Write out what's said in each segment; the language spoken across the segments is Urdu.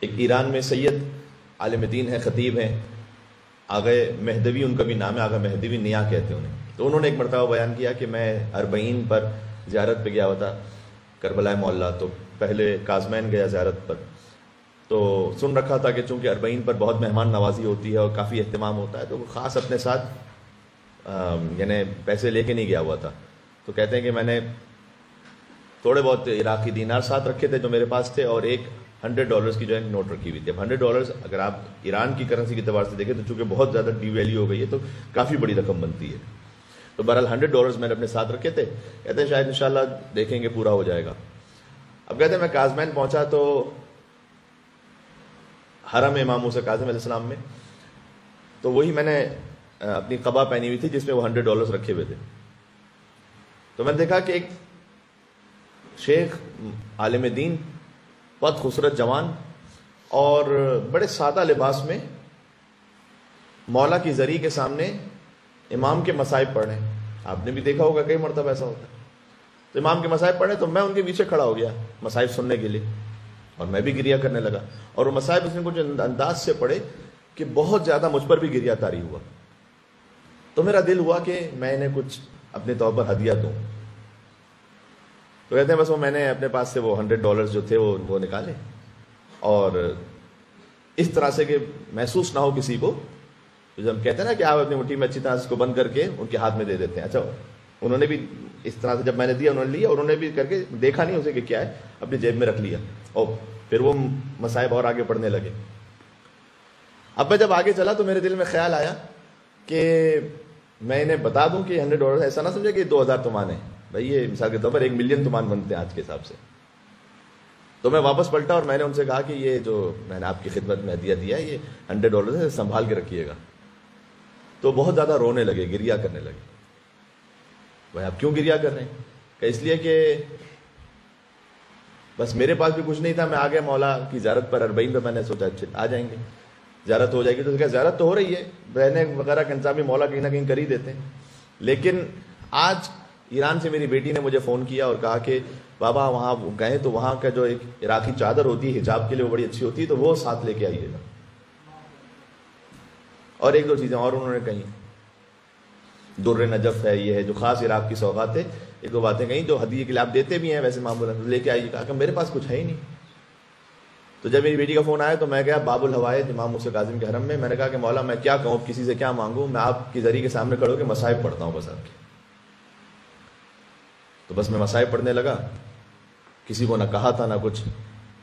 ایک ایران میں سید عالم دین ہے، خطیب ہیں، آغا مہدوی ان کا بھی نام ہے، آغا مہدوی نیا کہتے ہیں انہیں. تو انہوں نے ایک مرتبہ بیان کیا کہ میں 40 پر زیارت پہ گیا ہوا تھا کربلا معلیٰ. تو پہلے کاظمین گیا زیارت پر، تو سن رکھا تھا کہ چونکہ 40 پر بہت مہمان نوازی ہوتی ہے اور کافی اہتمام ہوتا ہے، تو وہ خاص اپنے ساتھ یعنی پیسے لے کے نہیں گیا ہوا تھا. تو کہتے ہیں کہ میں نے تھوڑے بہت عراقی دینار ساتھ رکھے تھے جو میرے پاس تھے، اور ایک $100 کی جو ہے نوٹ رکھی ہوئی تھی. اب $100 اگر آپ ایران کی کرنسی کے اعتبار سے دیکھیں تو چونکہ بہت زیادہ ڈی ویلیو ہو گئی ہے تو کافی بڑی رقم بنتی ہے. تو بہرحال $100 میں نے اپنے ساتھ رکھے تھے. کہتے ہیں شاید انشاءاللہ دیکھیں گے پورا ہو جائے گا. اب کہتے ہیں میں کاظمین پہنچا تو حرم امام موسیٰ کاظم علیہ السلام میں، تو وہی میں نے اپنی قبا پہنی ہوئی تھی جس میں وہ $100 رکھے ہوئے تھے. تو میں نے دیکھا کہ ایک شیخ عالم دین، بہت خوبصورت جوان اور بڑے سادہ لباس میں مولا کی زری کے سامنے امام کے مصائب پڑھ رہے ہیں. آپ نے بھی دیکھا ہوگا کئی مرتبہ ایسا ہوتا ہے. تو امام کے مصائب پڑھے تو میں ان کے پیچھے کھڑا ہو گیا مصائب سننے کے لیے، اور میں بھی گریہ کرنے لگا. اور وہ مصائب اس نے کچھ انداز سے پڑھے کہ بہت زیادہ مجھ پر بھی گریہ طاری ہوا. تو میرا دل ہوا کہ میں انہیں کچھ اپنے طور پر ہدیہ دوں. تو کہتے ہیں بس وہ میں نے اپنے پاس سے وہ $100 جو تھے وہ نکالے، اور اس طرح سے کہ محسوس نہ ہو کسی کو. جب ہم کہتے ہیں نا کہ آپ اپنی مٹھی میں اچھی طرح سے اس کو بند کر کے ان کے ہاتھ میں دے دیتے ہیں. اچھا انہوں نے بھی اس طرح سے جب میں نے دیا انہوں نے لیا، اور انہوں نے بھی کر کے دیکھا نہیں اسے کہ کیا ہے، اپنی جیب میں رکھ لیا، اور پھر وہ مصائب اور آگے پڑھنے لگے. اب میں جب آگے چلا تو میرے دل میں خیال آیا کہ میں انہیں بتا دوں کہ $100 ایسا نہ سمجھے کہ 2000 تومان ہے. بھائی یہ مثال کے طور پر 1 ملین تومان بنتے ہیں آج کے حساب سے. تو میں واپس پلٹا اور میں نے ان سے کہا کہ یہ جو میں نے آپ کی خدمت میں ہدیہ دیا ہے یہ $100 ہے، سنبھال کے رکھیے گا. تو بہت زیادہ رونے لگے، گریہ کرنے لگے. بھائی آپ کیوں گریہ کر رہے ہیں؟ کہ اس لیے کہ بس میرے پاس بھی کچھ نہیں تھا، میں آ گیا مولا کی زیارت پر 40 پہ، میں نے سوچا آ جائیں گے، زیارت ہو جائے گی. تو کیا زیارت تو ہو رہی ہے، رہنے وغیرہ کا انتظام بھی مولا کہیں نہ کہیں کر ہی دیتے ہیں. لیکن آج ایران سے میری بیٹی نے مجھے فون کیا اور کہا کہ بابا وہاں گئے تو وہاں کا جو ایک عراقی چادر ہوتی ہے حجاب کے لیے وہ بڑی اچھی ہوتی ہے، تو وہ ساتھ لے کے آئیے گا. اور 1-2 چیزیں اور انہوں نے کہیں، در نجف ہے، یہ ہے جو خاص عراق کی سوغات ہے، 1-2 باتیں کہیں جو ہدیے کے لیے آپ دیتے بھی ہیں ویسے معمولاً، لے کے آئیے. کہا کہ میرے پاس کچھ ہے ہی نہیں. تو جب میری بیٹی کا فون آیا تو میں گیا باب الہوائے امام موسیٰ کاظم کے حرم میں نے کہا کہ مولا میں کیا کہوں، کسی سے کیا مانگوں، میں آپ کی ذریعے کے سامنے کھڑے ہو کے مصائب پڑھتا ہوں بس آپ کے. تو بس میں مصائب پڑھنے لگا. کسی کو نہ کہا تھا نہ کچھ.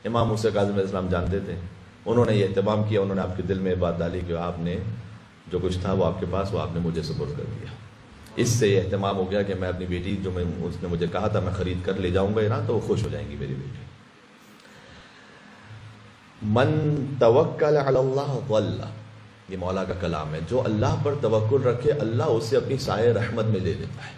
امام موسیٰ کاظم علیہ السلام جانتے تھے، انہوں نے یہ اہتمام کیا، انہوں نے آپ کے دل میں بات ڈالی کہ آپ نے جو کچھ تھا وہ آپ کے پاس، وہ آپ نے مجھے سپرد کر دیا. اس سے یہ اہتمام ہو گیا کہ میں اپنی بیٹی جو اس نے مجھے کہا تھا میں خرید کر لے جاؤں گا ایران، تو وہ خوش ہو جائیں گی میری بیٹی. من توکل علی اللہ ظل، یہ مولا کا کلام ہے. جو اللہ پر توکل رکھے اللہ اسے اپنی سایہ رحمت میں لے لیتا ہے.